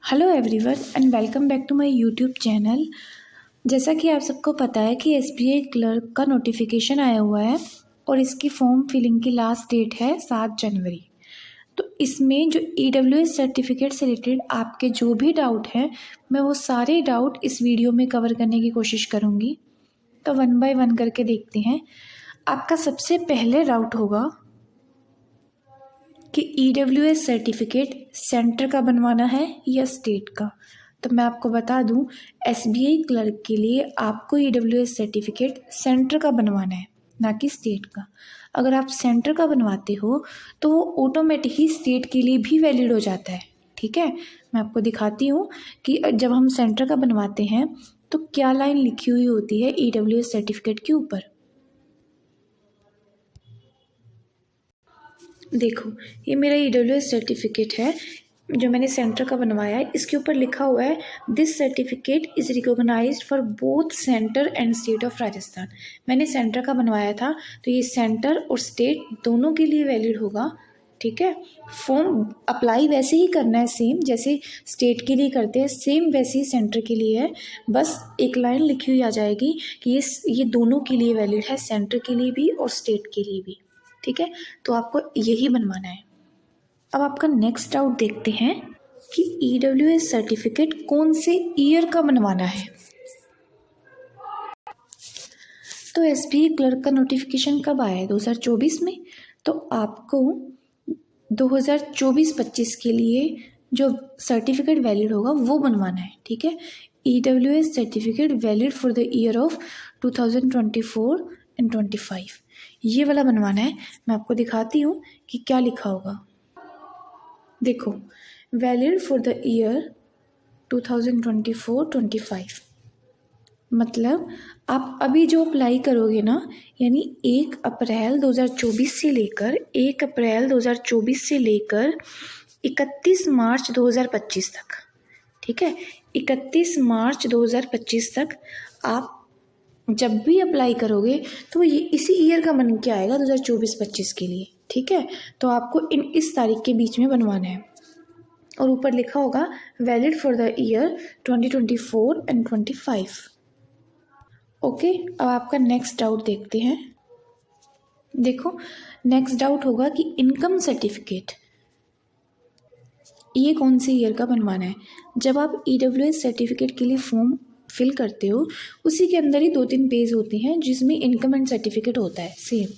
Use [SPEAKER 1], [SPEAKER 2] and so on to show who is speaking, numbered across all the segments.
[SPEAKER 1] Hello everyone and welcome back to my YouTube channel. जैसा कि आप सबको पता है कि एसबीआई क्लर्क का नोटिफिकेशन आया हुआ है और इसकी फॉर्म फिलिंग की लास्ट डेट है 7 जनवरी। तो इसमें जो ईडब्ल्यूएस सर्टिफिकेट से रिलेटेड आपके जो भी डाउट हैं, मैं वो सारे डाउट इस वीडियो में कवर करने की कोशिश करूँगी। तो वन बाय वन करके देखते हैं। आपका सबसे पहले डाउट होगा कि ईडब्ल्यूएस सर्टिफिकेट सेंटर का बनवाना है या स्टेट का। तो मैं आपको बता दूं, एसबीआई क्लर्क के लिए आपको ईडब्ल्यूएस सर्टिफिकेट सेंटर का बनवाना है, ना कि स्टेट का। अगर आप सेंटर का बनवाते हो तो वो ऑटोमेटिक ही स्टेट के लिए भी वैलिड हो जाता है। ठीक है, मैं आपको दिखाती हूँ कि जब हम सेंटर का बनवाते हैं तो क्या लाइन लिखी हुई होती है ईडब्ल्यूएस सर्टिफिकेट के ऊपर। देखो, ये मेरा ईडब्ल्यूएस सर्टिफिकेट है जो मैंने सेंटर का बनवाया है। इसके ऊपर लिखा हुआ है this certificate is recognised for both centre and state of Rajasthan. मैंने सेंटर का बनवाया था तो ये सेंटर और स्टेट दोनों के लिए वैलिड होगा। ठीक है, फॉर्म अप्लाई वैसे ही करना है, सेम जैसे स्टेट के लिए करते हैं सेम वैसे ही सेंटर के लिए है। बस एक लाइन लिखी हुई आ जाएगी कि ये दोनों के लिए वैलिड है, सेंटर के लिए भी और स्टेट के लिए भी। ठीक है, तो आपको यही बनवाना है। अब आपका नेक्स्ट डाउट देखते हैं कि ईडब्ल्यूएस सर्टिफिकेट कौन से ईयर का बनवाना है। तो एसबीआई क्लर्क का नोटिफिकेशन कब आया है? 2024 में। तो आपको 2024-25 के लिए जो सर्टिफिकेट वैलिड होगा वो बनवाना है। ठीक है, EWS certificate valid for the year of 2024 and 25, ये वाला बनवाना है। मैं आपको दिखाती हूँ कि क्या लिखा होगा। देखो, वैलिड फॉर द ईयर 2024-25 मतलब आप अभी जो अप्लाई करोगे ना, यानी 1 अप्रैल 2024 से लेकर 1 अप्रैल 2024 से लेकर 31 मार्च 2025 तक। ठीक है, 31 मार्च 2025 तक आप जब भी अप्लाई करोगे तो ये इसी ईयर का बन के आएगा 2024-25 के लिए। ठीक है, तो आपको इस तारीख के बीच में बनवाना है और ऊपर लिखा होगा valid for the year 2024 and 25। Okay, अब आपका नेक्स्ट डाउट देखते हैं। देखो, नेक्स्ट डाउट होगा कि इनकम सर्टिफिकेट ये कौन से ईयर का बनवाना है। जब आप ईडब्ल्यूएस सर्टिफिकेट के लिए फॉर्म फिल करते हो, उसी के अंदर ही 2-3 पेज होते हैं जिसमें इनकम एंड सर्टिफिकेट होता है सेम।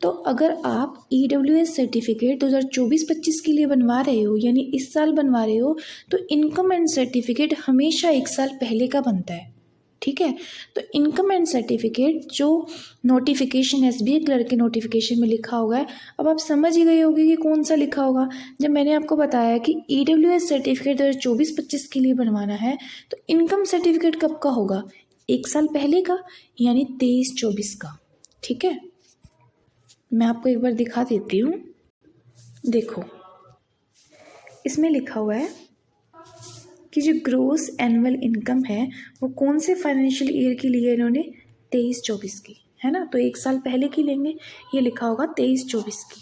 [SPEAKER 1] तो अगर आप ईडब्ल्यूएस सर्टिफिकेट 2024-25 के लिए बनवा रहे हो, यानी इस साल बनवा रहे हो, तो इनकम एंड सर्टिफिकेट हमेशा 1 साल पहले का बनता है। ठीक है, तो इनकम एंड सर्टिफिकेट जो नोटिफिकेशन एसबीआई क्लर्क के नोटिफिकेशन में लिखा होगा है, अब आप समझ ही गए होगे कि कौन सा लिखा होगा। जब मैंने आपको बताया कि ईडब्ल्यूएस सर्टिफिकेट 2024-25 के लिए बनवाना है, तो इनकम सर्टिफिकेट कब का होगा? 1 साल पहले का, यानी 23-24 का। ठीक है, मैं आपको एक बार दिखा देती हूँ। देखो, इसमें लिखा हुआ है कि जो ग्रोस एनुअल इनकम है वो कौन से फाइनेंशियल ईयर के लिए इन्होंने 23-24 की है ना, तो 1 साल पहले की लेंगे, ये लिखा होगा 23-24 की।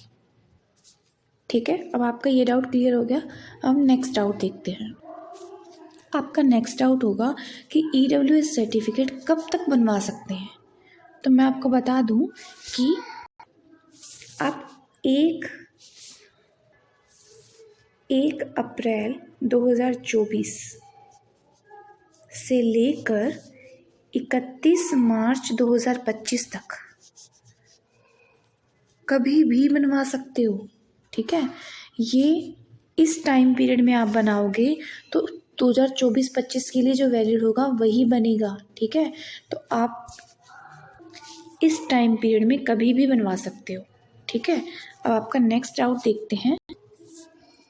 [SPEAKER 1] ठीक है, अब आपका ये डाउट क्लियर हो गया। अब नेक्स्ट डाउट देखते हैं। आपका नेक्स्ट डाउट होगा कि ईडब्ल्यूएस सर्टिफिकेट कब तक बनवा सकते हैं। तो मैं आपको बता दूं कि आप 1 अप्रैल 2024 से लेकर 31 मार्च 2025 तक कभी भी बनवा सकते हो। ठीक है, ये इस टाइम पीरियड में आप बनाओगे तो 2024-25 के लिए जो वैलिड होगा वही बनेगा। ठीक है, तो आप इस टाइम पीरियड में कभी भी बनवा सकते हो। ठीक है, अब आपका नेक्स्ट डाउट देखते हैं।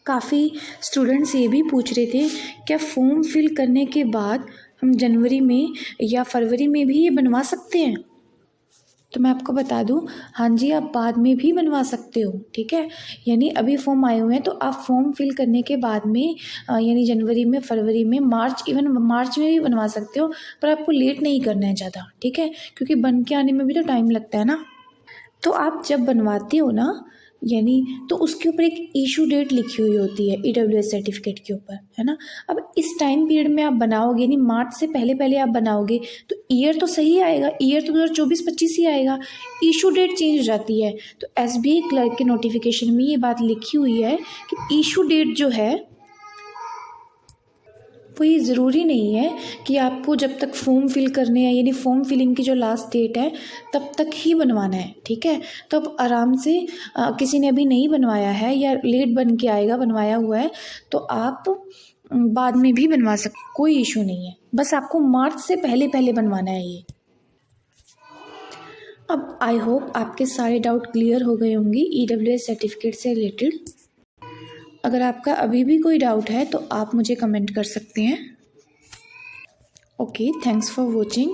[SPEAKER 1] काफ़ी स्टूडेंट्स ये भी पूछ रहे थे क्या फॉर्म फिल करने के बाद हम जनवरी में या फरवरी में भी ये बनवा सकते हैं। तो मैं आपको बता दूं, हाँ जी, आप बाद में भी बनवा सकते हो। ठीक है, यानी अभी फॉर्म आए हुए हैं तो आप फॉर्म फिल करने के बाद में यानी जनवरी में, फरवरी में, मार्च, इवन मार्च में भी बनवा सकते हो, पर आपको लेट नहीं करना है ज़्यादा। ठीक है, क्योंकि बन के आने में भी तो टाइम लगता है ना। तो आप जब बनवाते हो ना, यानी तो उसके ऊपर एक इशू डेट लिखी हुई होती है ईडब्ल्यूएस सर्टिफिकेट के ऊपर, है ना। अब इस टाइम पीरियड में आप बनाओगे, यानी मार्च से पहले पहले आप बनाओगे तो ईयर तो सही आएगा, ईयर तो 2024-25 ही आएगा, इशू डेट चेंज हो जाती है। तो एसबीआई क्लर्क के नोटिफिकेशन में ये बात लिखी हुई है कि इशू डेट जो है वो ये ज़रूरी नहीं है कि आपको जब तक फॉर्म फिल करने हैं, यानी फॉर्म फिलिंग की जो लास्ट डेट है तब तक ही बनवाना है, ठीक है। तो अब आराम से किसी ने अभी नहीं बनवाया है या लेट बन के आएगा, बनवाया हुआ है, तो आप बाद में भी बनवा सकते, कोई इशू नहीं है, बस आपको मार्च से पहले पहले बनवाना है ये। अब आई होप आपके सारे डाउट क्लियर हो गए होंगे ईडब्ल्यूएस सर्टिफिकेट से रिलेटेड। अगर आपका अभी भी कोई डाउट है तो आप मुझे कमेंट कर सकते हैं। Okay, thanks for watching.